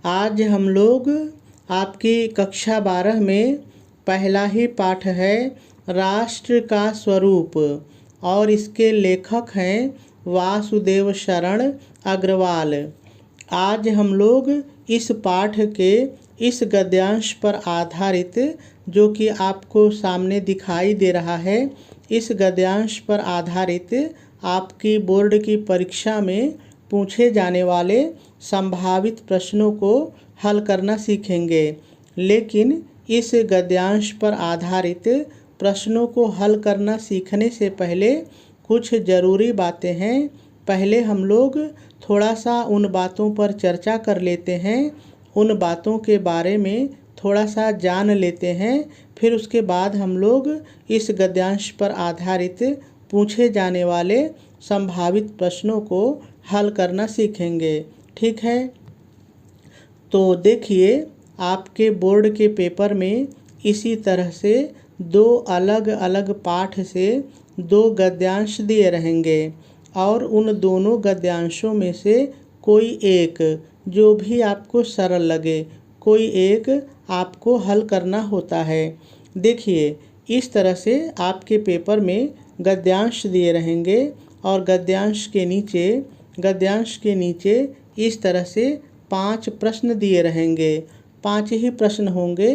आज हम लोग आपकी कक्षा 12 में पहला ही पाठ है राष्ट्र का स्वरूप और इसके लेखक हैं वासुदेव शरण अग्रवाल। आज हम लोग इस पाठ के इस गद्यांश पर आधारित जो कि आपको सामने दिखाई दे रहा है, इस गद्यांश पर आधारित आपकी बोर्ड की परीक्षा में पूछे जाने वाले संभावित प्रश्नों को हल करना सीखेंगे। लेकिन इस गद्यांश पर आधारित प्रश्नों को हल करना सीखने से पहले कुछ ज़रूरी बातें हैं। पहले हम लोग थोड़ा सा उन बातों पर चर्चा कर लेते हैं, उन बातों के बारे में थोड़ा सा जान लेते हैं, फिर उसके बाद हम लोग इस गद्यांश पर आधारित पूछे जाने वाले संभावित प्रश्नों को हल करना सीखेंगे। ठीक है, तो देखिए आपके बोर्ड के पेपर में इसी तरह से दो अलग अलग पाठ से दो गद्यांश दिए रहेंगे और उन दोनों गद्यांशों में से कोई एक जो भी आपको सरल लगे, कोई एक आपको हल करना होता है। देखिए इस तरह से आपके पेपर में गद्यांश दिए रहेंगे और गद्यांश के नीचे इस तरह से 5 प्रश्न दिए रहेंगे। 5 ही प्रश्न होंगे,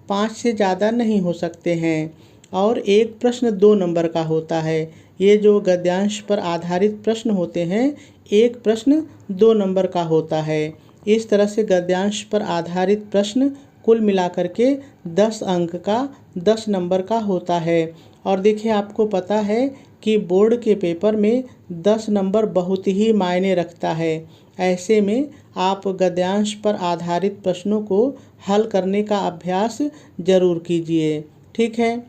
5 से ज़्यादा नहीं हो सकते हैं और एक प्रश्न 2 नंबर का होता है। ये जो गद्यांश पर आधारित प्रश्न होते हैं, एक प्रश्न 2 नंबर का होता है। इस तरह से गद्यांश पर आधारित प्रश्न कुल मिलाकर के 10 अंक का 10 नंबर का होता है। और देखिए आपको पता है कि बोर्ड के पेपर में 10 नंबर बहुत ही मायने रखता है। ऐसे में आप गद्यांश पर आधारित प्रश्नों को हल करने का अभ्यास ज़रूर कीजिए। ठीक है,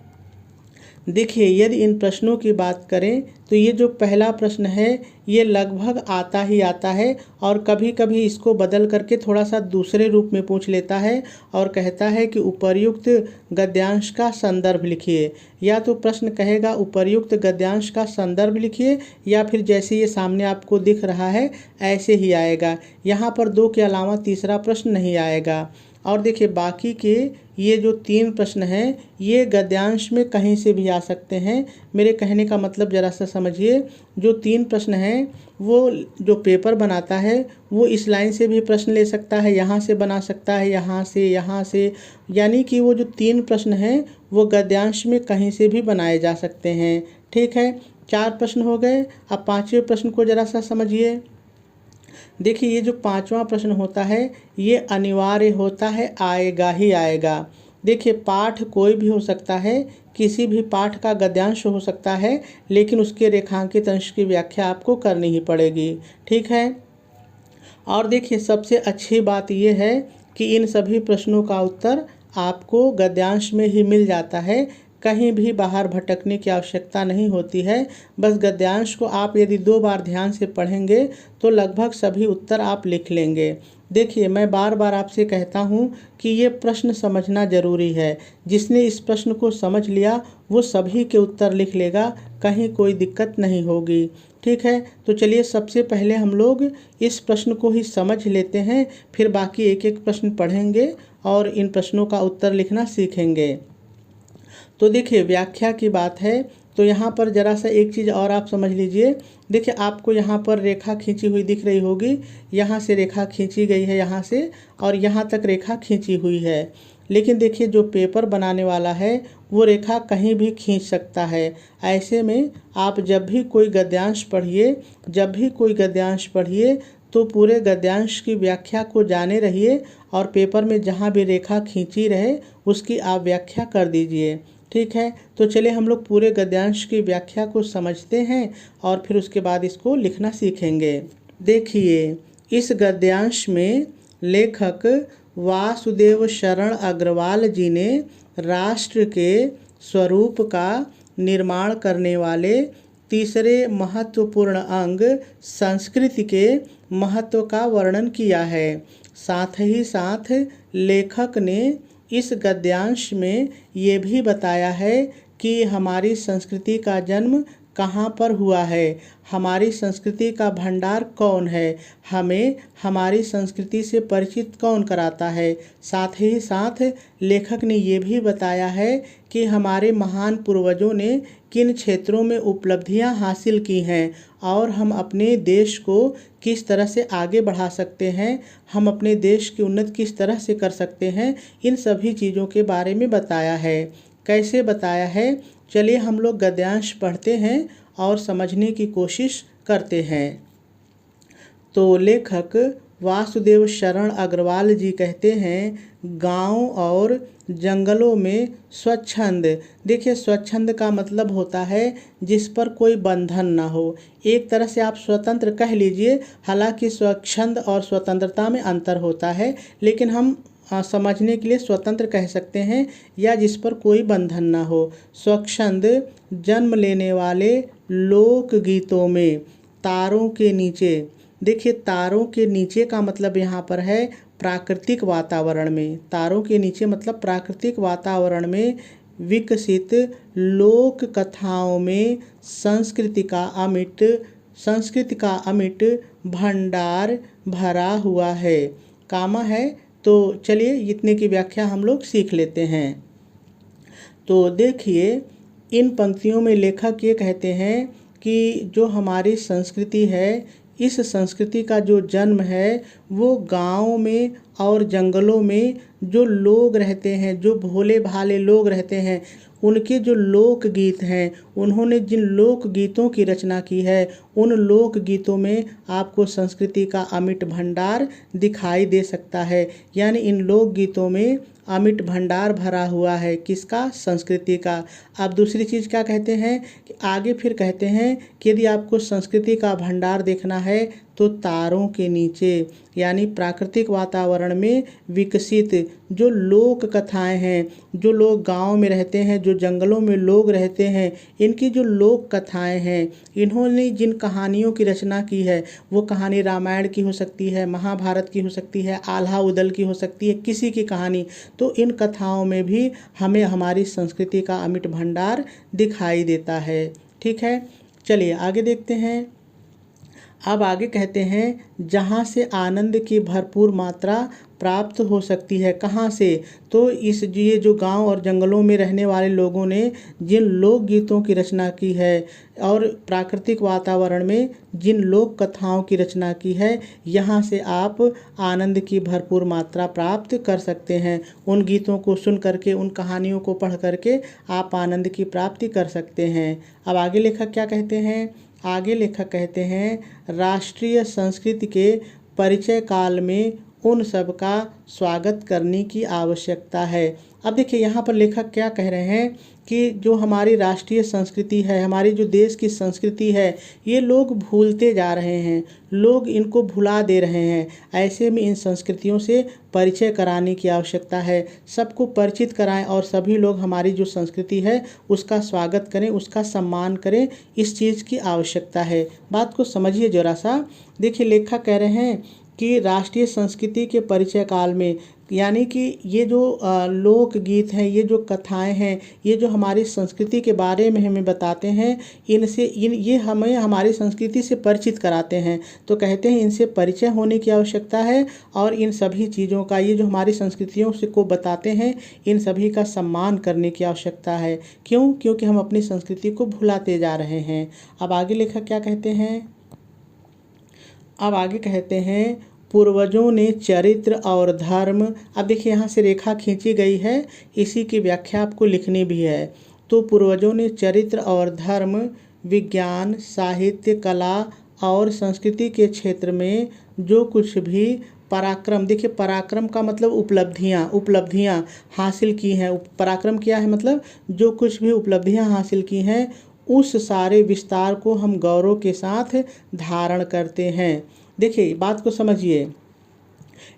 देखिए यदि इन प्रश्नों की बात करें तो ये जो पहला प्रश्न है ये लगभग आता ही आता है और कभी कभी इसको बदल करके थोड़ा सा दूसरे रूप में पूछ लेता है और कहता है कि उपर्युक्त गद्यांश का संदर्भ लिखिए। या तो प्रश्न कहेगा उपर्युक्त गद्यांश का संदर्भ लिखिए या फिर जैसे ये सामने आपको दिख रहा है ऐसे ही आएगा। यहाँ पर 2 के अलावा तीसरा प्रश्न नहीं आएगा। और देखिए बाकी के ये जो 3 प्रश्न हैं ये गद्यांश में कहीं से भी आ सकते हैं। मेरे कहने का मतलब ज़रा सा समझिए, जो 3 प्रश्न हैं वो जो पेपर बनाता है वो इस लाइन से भी प्रश्न ले सकता है, यहाँ से बना सकता है, यहाँ से, यानी कि वो जो 3 प्रश्न हैं वो गद्यांश में कहीं से भी बनाए जा सकते हैं। ठीक है, 4 प्रश्न हो गए। अब 5वें प्रश्न को ज़रा सा समझिए। देखिए ये जो 5वां प्रश्न होता है ये अनिवार्य होता है, आएगा ही आएगा। देखिए पाठ कोई भी हो सकता है, किसी भी पाठ का गद्यांश हो सकता है, लेकिन उसके रेखांकित अंश की व्याख्या आपको करनी ही पड़ेगी। ठीक है, और देखिए सबसे अच्छी बात ये है कि इन सभी प्रश्नों का उत्तर आपको गद्यांश में ही मिल जाता है, कहीं भी बाहर भटकने की आवश्यकता नहीं होती है। बस गद्यांश को आप यदि 2 बार ध्यान से पढ़ेंगे तो लगभग सभी उत्तर आप लिख लेंगे। देखिए मैं बार बार आपसे कहता हूँ कि ये प्रश्न समझना ज़रूरी है। जिसने इस प्रश्न को समझ लिया वो सभी के उत्तर लिख लेगा, कहीं कोई दिक्कत नहीं होगी। ठीक है, तो चलिए सबसे पहले हम लोग इस प्रश्न को ही समझ लेते हैं, फिर बाकी एक एक प्रश्न पढ़ेंगे और इन प्रश्नों का उत्तर लिखना सीखेंगे। तो देखिए व्याख्या की बात है तो यहाँ पर ज़रा सा एक चीज़ और आप समझ लीजिए। देखिए आपको यहाँ पर रेखा खींची हुई दिख रही होगी, यहाँ से रेखा खींची गई है यहाँ से और यहाँ तक रेखा खींची हुई है। लेकिन देखिए जो पेपर बनाने वाला है वो रेखा कहीं भी खींच सकता है। ऐसे में आप जब भी कोई गद्यांश पढ़िए तो पूरे गद्यांश की व्याख्या को जाने रहिए और पेपर में जहाँ भी रेखा खींची रहे उसकी आप व्याख्या कर दीजिए। ठीक है, तो चलिए हम लोग पूरे गद्यांश की व्याख्या को समझते हैं और फिर उसके बाद इसको लिखना सीखेंगे। देखिए इस गद्यांश में लेखक वासुदेव शरण अग्रवाल जी ने राष्ट्र के स्वरूप का निर्माण करने वाले तीसरे महत्वपूर्ण अंग संस्कृति के महत्व का वर्णन किया है। साथ ही साथ लेखक ने इस गद्यांश में ये भी बताया है कि हमारी संस्कृति का जन्म कहाँ पर हुआ है, हमारी संस्कृति का भंडार कौन है, हमें हमारी संस्कृति से परिचित कौन कराता है। साथ ही साथ लेखक ने ये भी बताया है कि हमारे महान पूर्वजों ने किन क्षेत्रों में उपलब्धियां हासिल की हैं और हम अपने देश को किस तरह से आगे बढ़ा सकते हैं, हम अपने देश की उन्नति किस तरह से कर सकते हैं, इन सभी चीज़ों के बारे में बताया है। कैसे बताया है, चलिए हम लोग गद्यांश पढ़ते हैं और समझने की कोशिश करते हैं। तो लेखक वासुदेव शरण अग्रवाल जी कहते हैं, गांव और जंगलों में स्वच्छंद। देखिए, स्वच्छंद का मतलब होता है जिस पर कोई बंधन ना हो। एक तरह से आप स्वतंत्र कह लीजिए, हालांकि स्वच्छंद और स्वतंत्रता में अंतर होता है, लेकिन हम समझने के लिए स्वतंत्र कह सकते हैं, या जिस पर कोई बंधन ना हो। स्वच्छंद जन्म लेने वाले लोक गीतों में तारों के नीचे। देखिए, तारों के नीचे का मतलब यहाँ पर है प्राकृतिक वातावरण में। तारों के नीचे मतलब प्राकृतिक वातावरण में विकसित लोक कथाओं में संस्कृति का अमिट भंडार भरा हुआ है। कामा है, तो चलिए इतने की व्याख्या हम लोग सीख लेते हैं। तो देखिए, इन पंक्तियों में लेखक ये कहते हैं कि जो हमारी संस्कृति है, इस संस्कृति का जो जन्म है वो गाँव में और जंगलों में जो लोग रहते हैं, जो भोले भाले लोग रहते हैं, उनके जो लोकगीत हैं, उन्होंने जिन लोकगीतों की रचना की है, उन लोकगीतों में आपको संस्कृति का अमिट भंडार दिखाई दे सकता है। यानी इन लोकगीतों में अमिट भंडार भरा हुआ है, किसका, संस्कृति का। अब दूसरी चीज़ क्या कहते हैं कि आगे फिर कहते हैं कि यदि आपको संस्कृति का भंडार देखना है तो तारों के नीचे, यानी प्राकृतिक वातावरण में विकसित जो लोक कथाएं हैं, जो लोग गांव में रहते हैं, जो जंगलों में लोग रहते हैं, इनकी जो लोक कथाएं हैं, इन्होंने जिन कहानियों की रचना की है, वो कहानी रामायण की हो सकती है, महाभारत की हो सकती है, आल्हा उदल की हो सकती है, किसी की कहानी। तो इन कथाओं में भी हमें हमारी संस्कृति का अमिट भंडार दिखाई देता है। ठीक है, चलिए आगे देखते हैं। अब आगे कहते हैं, जहाँ से आनंद की भरपूर मात्रा प्राप्त हो सकती है। कहाँ से, तो ये जो गांव और जंगलों में रहने वाले लोगों ने जिन लोकगीतों की रचना की है और प्राकृतिक वातावरण में जिन लोक कथाओं की रचना की है, यहाँ से आप आनंद की भरपूर मात्रा प्राप्त कर सकते हैं। उन गीतों को सुन करके, उन कहानियों को पढ़ करके आप आनंद की प्राप्ति कर सकते हैं। अब आगे लेखक क्या कहते हैं, आगे लेखक कहते हैं, राष्ट्रीय संस्कृति के परिचय काल में उन सब का स्वागत करने की आवश्यकता है। अब देखिए, यहाँ पर लेखक क्या कह रहे हैं कि जो हमारी राष्ट्रीय संस्कृति है, हमारी जो देश की संस्कृति है, ये लोग भूलते जा रहे हैं, लोग इनको भुला दे रहे हैं। ऐसे में इन संस्कृतियों से परिचय कराने की आवश्यकता है, सबको परिचित कराएं और सभी लोग हमारी जो संस्कृति है उसका स्वागत करें, उसका सम्मान करें, इस चीज़ की आवश्यकता है। बात को समझिए जरा सा। देखिए, लेखक कह रहे हैं कि राष्ट्रीय संस्कृति के परिचय काल में, यानी कि ये जो लोकगीत हैं, ये जो कथाएं हैं, ये जो हमारी संस्कृति के बारे में हमें बताते हैं, ये हमें हमारी संस्कृति से परिचित कराते हैं। तो कहते हैं इनसे परिचय होने की आवश्यकता है और इन सभी चीज़ों का, ये जो हमारी संस्कृतियों से को बताते हैं, इन सभी का सम्मान करने की आवश्यकता है। क्यों? क्योंकि हम अपनी संस्कृति को भुलाते जा रहे हैं। अब आगे लेखक क्या कहते हैं, अब आगे कहते हैं, पूर्वजों ने चरित्र और धर्म। अब देखिए, यहाँ से रेखा खींची गई है, इसी की व्याख्या आपको लिखनी भी है। तो पूर्वजों ने चरित्र और धर्म, विज्ञान, साहित्य, कला और संस्कृति के क्षेत्र में जो कुछ भी पराक्रम, देखिए पराक्रम का मतलब उपलब्धियाँ हासिल की हैं। पराक्रम क्या है, मतलब जो कुछ भी उपलब्धियाँ हासिल की हैं, उस सारे विस्तार को हम गौरव के साथ धारण करते हैं। देखिए, बात को समझिए।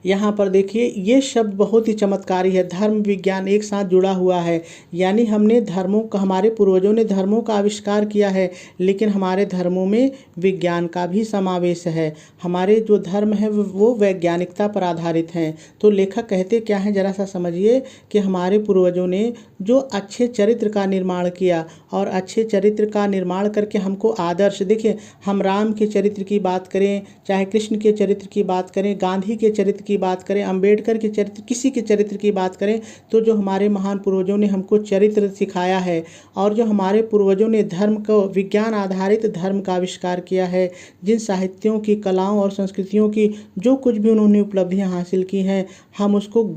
यहाँ पर देखिए ये शब्द बहुत ही चमत्कारी है, धर्म विज्ञान एक साथ जुड़ा हुआ है। यानी हमने धर्मों का, हमारे पूर्वजों ने धर्मों का आविष्कार किया है, लेकिन हमारे धर्मों में विज्ञान का भी समावेश है। हमारे जो धर्म है वो वैज्ञानिकता पर आधारित हैं। तो लेखक कहते क्या हैं, जरा सा समझिए कि हमारे पूर्वजों ने जो अच्छे चरित्र का निर्माण किया और अच्छे चरित्र का निर्माण करके हमको आदर्श, देखिए हम राम के चरित्र की बात करें, चाहे कृष्ण के चरित्र की बात करें, गांधी के चरित्र की बात करें, अंबेडकर के चरित्र, किसी के चरित्र की बात करें, तो जो हमारे महान पूर्वजों ने हमको चरित्र सिखाया है और जो हमारे पूर्वजों ने धर्म को, विज्ञान आधारित धर्म का आविष्कार किया है, जिन साहित्यों की, कलाओं और संस्कृतियों की जो कुछ भी उन्होंने उपलब्धियां हासिल की हैं, हम उसको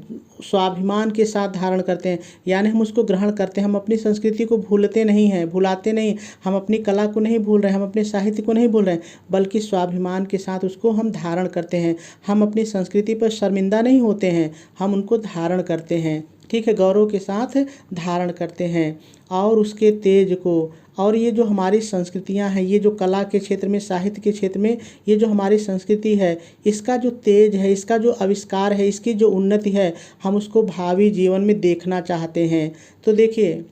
स्वाभिमान के साथ धारण करते हैं। यानी हम उसको ग्रहण करते हैं, हम अपनी संस्कृति को भूलते नहीं हैं, भुलाते नहीं, हम अपनी कला को नहीं भूल रहे हैं, हम अपने साहित्य को नहीं भूल रहे हैं, बल्कि स्वाभिमान के साथ उसको हम धारण करते हैं। हम अपनी संस्कृति पर शर्मिंदा नहीं होते हैं, हम उनको धारण करते हैं, ठीक है, गौरव के साथ धारण करते हैं। और उसके तेज को, और ये जो हमारी संस्कृतियां हैं, ये जो कला के क्षेत्र में, साहित्य के क्षेत्र में, ये जो हमारी संस्कृति है, इसका जो तेज है, इसका जो आविष्कार है, इसकी जो उन्नति है, हम उसको भावी जीवन में देखना चाहते हैं। तो देखिए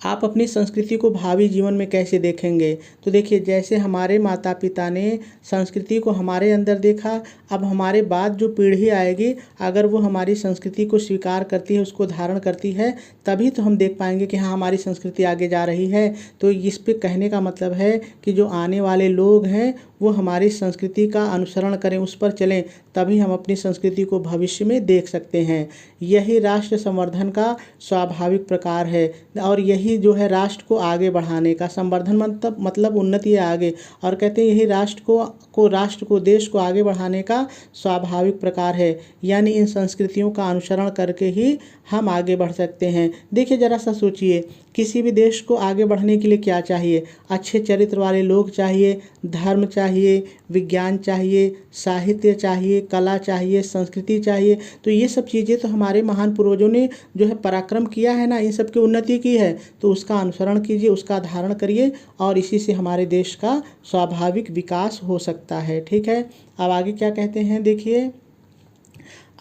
आप अपनी संस्कृति को भावी जीवन में कैसे देखेंगे, तो देखिए जैसे हमारे माता पिता ने संस्कृति को हमारे अंदर देखा, अब हमारे बाद जो पीढ़ी आएगी अगर वो हमारी संस्कृति को स्वीकार करती है, उसको धारण करती है, तभी तो हम देख पाएंगे कि हाँ हमारी संस्कृति आगे जा रही है। तो इस पे कहने का मतलब है कि जो आने वाले लोग हैं वो हमारी संस्कृति का अनुसरण करें, उस पर चलें, तभी हम अपनी संस्कृति को भविष्य में देख सकते हैं। यही राष्ट्र संवर्धन का स्वाभाविक प्रकार है और यही जो है राष्ट्र को आगे बढ़ाने का, संवर्धन मतलब उन्नति है आगे, और कहते हैं यही राष्ट्र को देश को आगे बढ़ाने का स्वाभाविक प्रकार है। यानी इन संस्कृतियों का अनुसरण करके ही हम आगे बढ़ सकते हैं। देखिए जरा सा सोचिए, किसी भी देश को आगे बढ़ने के लिए क्या चाहिए, अच्छे चरित्र वाले लोग चाहिए, धर्म चाहिए, विज्ञान चाहिए, साहित्य चाहिए, कला चाहिए, संस्कृति चाहिए। तो ये सब चीज़ें तो हमारे महान पूर्वजों ने जो है पराक्रम किया है ना, इन सब की उन्नति की है, तो उसका अनुसरण कीजिए, उसका धारण करिए और इसी से हमारे देश का स्वाभाविक विकास हो सकता है। ठीक है, अब आगे क्या कहते हैं, देखिए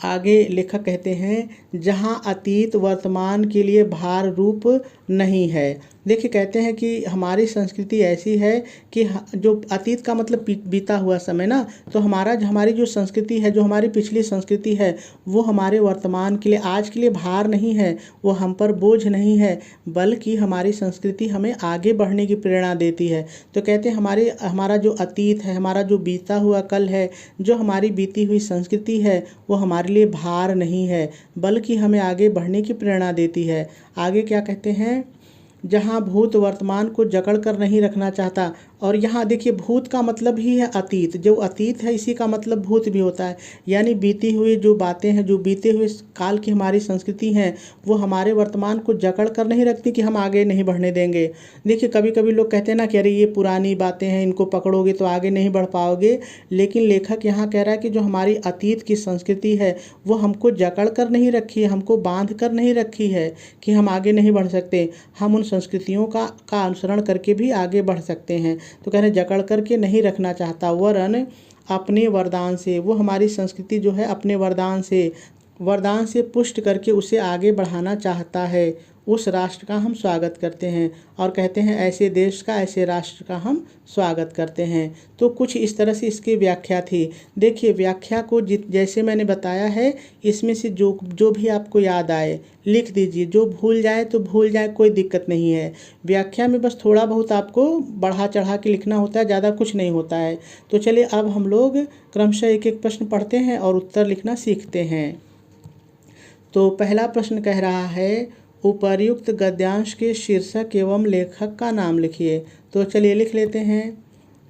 आगे लेखक कहते हैं जहाँ अतीत वर्तमान के लिए भार रूप नहीं है। देखिए कहते हैं कि हमारी संस्कृति ऐसी है कि जो अतीत का मतलब बीता हुआ समय ना, तो हमारी जो संस्कृति है, जो हमारी पिछली संस्कृति है, वो हमारे वर्तमान के लिए, आज के लिए भार नहीं है, वो हम पर बोझ नहीं है, बल्कि हमारी संस्कृति हमें आगे बढ़ने की प्रेरणा देती है। तो कहते हैं हमारा जो अतीत है, हमारा जो बीता हुआ कल है, जो हमारी बीती हुई संस्कृति है, वो हमारे लिए भार नहीं है, बल्कि हमें आगे बढ़ने की प्रेरणा देती है। आगे क्या कहते हैं, जहाँ भूत वर्तमान को जकड़ कर नहीं रखना चाहता। और यहाँ देखिए भूत का मतलब ही है अतीत, जो अतीत है इसी का मतलब भूत भी होता है। यानी बीती हुई जो बातें हैं, जो बीते हुए काल की हमारी संस्कृति हैं, वो हमारे वर्तमान को जकड़ कर नहीं रखती कि हम आगे नहीं बढ़ने देंगे। देखिए कभी कभी लोग कहते हैं ना कि अरे ये पुरानी बातें हैं, इनको पकड़ोगे तो आगे नहीं बढ़ पाओगे, लेकिन लेखक यहाँ कह रहा है कि जो हमारी अतीत की संस्कृति है वो हमको जकड़ कर नहीं रखी है, हमको बांध कर नहीं रखी है कि हम आगे नहीं बढ़ सकते। हम उन संस्कृतियों का अनुसरण करके भी आगे बढ़ सकते हैं। तो कह रहे जकड़ करके नहीं रखना चाहता, वरन अपने वरदान से, वो हमारी संस्कृति जो है अपने वरदान से पुष्ट करके उसे आगे बढ़ाना चाहता है। उस राष्ट्र का हम स्वागत करते हैं और कहते हैं ऐसे देश का, ऐसे राष्ट्र का हम स्वागत करते हैं। तो कुछ इस तरह से इसकी व्याख्या थी। देखिए व्याख्या को जैसे मैंने बताया है, इसमें से जो भी आपको याद आए लिख दीजिए, जो भूल जाए तो भूल जाए, कोई दिक्कत नहीं है। व्याख्या में बस थोड़ा बहुत आपको बढ़ा चढ़ा के लिखना होता है, ज़्यादा कुछ नहीं होता है। तो चलिए अब हम लोग क्रमशः एक एक प्रश्न पढ़ते हैं और उत्तर लिखना सीखते हैं। तो पहला प्रश्न कह रहा है उपर्युक्त गद्यांश के शीर्षक एवं लेखक का नाम लिखिए। तो चलिए लिख लेते हैं।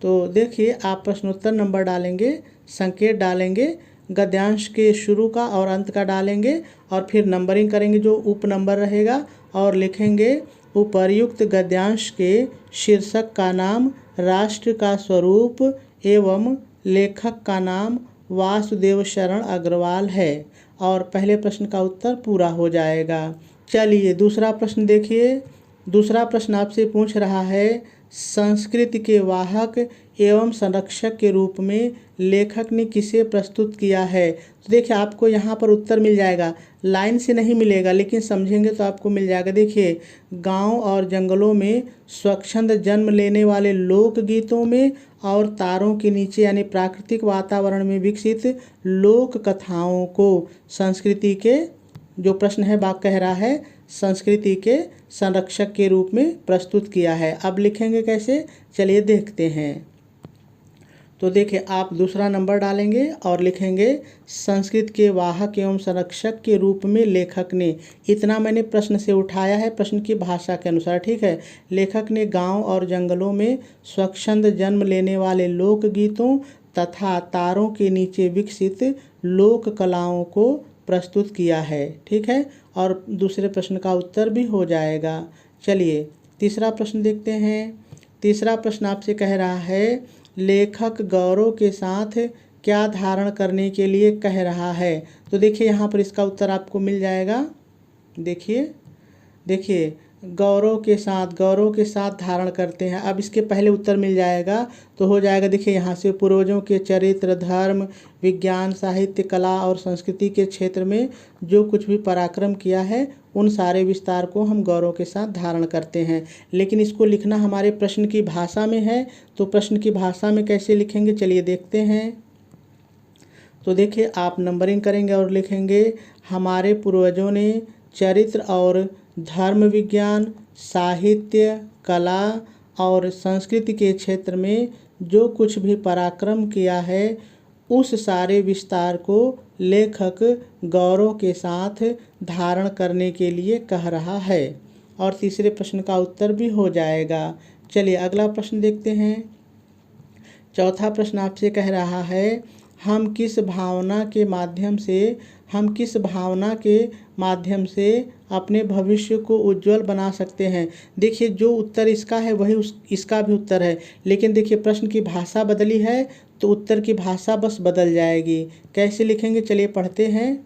तो देखिए आप प्रश्नोत्तर नंबर डालेंगे, संकेत डालेंगे, गद्यांश के शुरू का और अंत का डालेंगे और फिर नंबरिंग करेंगे जो उप नंबर रहेगा और लिखेंगे उपर्युक्त गद्यांश के शीर्षक का नाम, राष्ट्र का स्वरूप एवं लेखक का नाम वासुदेव शरण अग्रवाल है और पहले प्रश्न का उत्तर पूरा हो जाएगा। चलिए दूसरा प्रश्न देखिए। दूसरा प्रश्न आपसे पूछ रहा है संस्कृत के वाहक एवं संरक्षक के रूप में लेखक ने किसे प्रस्तुत किया है। तो देखिए आपको यहाँ पर उत्तर मिल जाएगा, लाइन से नहीं मिलेगा लेकिन समझेंगे तो आपको मिल जाएगा। देखिए, गांव और जंगलों में स्वच्छंद जन्म लेने वाले लोकगीतों में और तारों के नीचे यानी प्राकृतिक वातावरण में विकसित लोक कथाओं को संस्कृति के, जो प्रश्न है बात कह रहा है, संस्कृति के संरक्षक के रूप में प्रस्तुत किया है। अब लिखेंगे कैसे, चलिए देखते हैं। तो देखिए आप दूसरा नंबर डालेंगे और लिखेंगे संस्कृत के वाहक एवं संरक्षक के रूप में लेखक ने। इतना मैंने प्रश्न से उठाया है, प्रश्न की भाषा के अनुसार, ठीक है। लेखक ने गांव और जंगलों में स्वच्छंद जन्म लेने वाले लोकगीतों तथा तारों के नीचे विकसित लोक कलाओं को प्रस्तुत किया है, ठीक है। और दूसरे प्रश्न का उत्तर भी हो जाएगा। चलिए तीसरा प्रश्न देखते हैं। तीसरा प्रश्न आपसे कह रहा है, लेखक गौरव के साथ क्या धारण करने के लिए कह रहा है। तो देखिए यहाँ पर इसका उत्तर आपको मिल जाएगा। देखिए गौरव के साथ धारण करते हैं। अब इसके पहले उत्तर मिल जाएगा तो हो जाएगा। देखिए यहाँ से पूर्वजों के चरित्र, धर्म, विज्ञान, साहित्य, कला और संस्कृति के क्षेत्र में जो कुछ भी पराक्रम किया है उन सारे विस्तार को हम गौरव के साथ धारण करते हैं। लेकिन इसको लिखना हमारे प्रश्न की भाषा में है, तो प्रश्न की भाषा में कैसे लिखेंगे चलिए देखते हैं। तो देखिए आप नंबरिंग करेंगे और लिखेंगे, हमारे पूर्वजों ने चरित्र और धर्म, विज्ञान, साहित्य, कला और संस्कृति के क्षेत्र में जो कुछ भी पराक्रम किया है उस सारे विस्तार को लेखक गौरव के साथ धारण करने के लिए कह रहा है। और तीसरे प्रश्न का उत्तर भी हो जाएगा। चलिए अगला प्रश्न देखते हैं। चौथा प्रश्न आपसे कह रहा है, हम किस भावना के माध्यम से अपने भविष्य को उज्जवल बना सकते हैं। देखिए जो उत्तर इसका है वही इसका भी उत्तर है, लेकिन देखिए प्रश्न की भाषा बदली है तो उत्तर की भाषा बस बदल जाएगी। कैसे लिखेंगे चलिए पढ़ते हैं।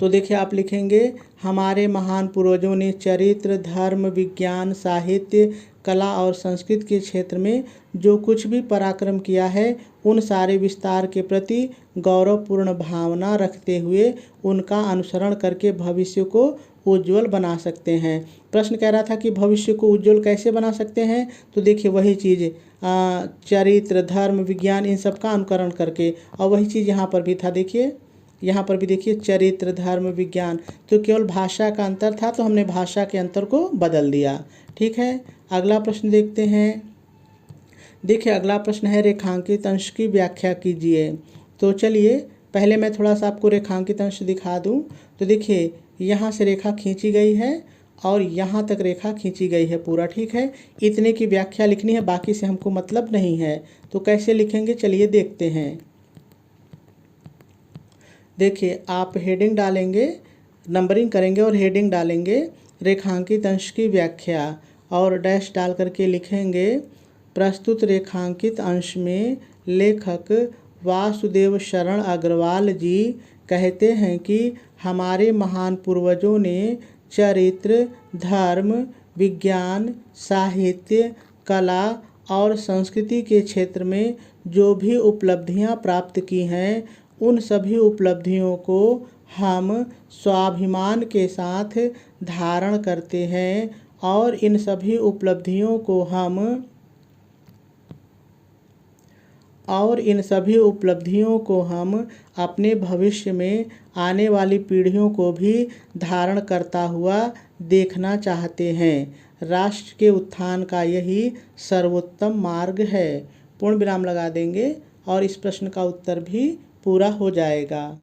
तो देखिए आप लिखेंगे, हमारे महान पूर्वजों ने चरित्र, धर्म, विज्ञान, साहित्य, कला और संस्कृत के क्षेत्र में जो कुछ भी पराक्रम किया है उन सारे विस्तार के प्रति गौरवपूर्ण भावना रखते हुए उनका अनुसरण करके भविष्य को उज्जवल बना सकते हैं। प्रश्न कह रहा था कि भविष्य को उज्जवल कैसे बना सकते हैं, तो देखिए वही चीज़ चरित्र, धर्म, विज्ञान इन सब का अनुकरण करके, और वही चीज़ यहाँ पर भी था। देखिए यहाँ पर भी देखिए चरित्र, धर्म, विज्ञान, तो केवल भाषा का अंतर था तो हमने भाषा के अंतर को बदल दिया, ठीक है। अगला प्रश्न देखते हैं। देखिए अगला प्रश्न है, रेखांकित अंश की व्याख्या कीजिए। तो चलिए पहले मैं थोड़ा सा आपको रेखांकित अंश दिखा दूं। तो देखिए यहाँ से रेखा खींची गई है और यहाँ तक रेखा खींची गई है पूरा, ठीक है। इतने की व्याख्या लिखनी है, बाकी से हमको मतलब नहीं है। तो कैसे लिखेंगे चलिए देखते हैं। देखिए आप हेडिंग डालेंगे, नंबरिंग करेंगे और हेडिंग डालेंगे रेखांकित अंश की व्याख्या, और डैश डाल करके लिखेंगे, प्रस्तुत रेखांकित अंश में लेखक वासुदेव शरण अग्रवाल जी कहते हैं कि हमारे महान पूर्वजों ने चरित्र, धर्म, विज्ञान, साहित्य, कला और संस्कृति के क्षेत्र में जो भी उपलब्धियां प्राप्त की हैं उन सभी उपलब्धियों को हम स्वाभिमान के साथ धारण करते हैं और इन सभी उपलब्धियों को हम अपने भविष्य में आने वाली पीढ़ियों को भी धारण करता हुआ देखना चाहते हैं। राष्ट्र के उत्थान का यही सर्वोत्तम मार्ग है। पूर्ण विराम लगा देंगे और इस प्रश्न का उत्तर भी पूरा हो जाएगा।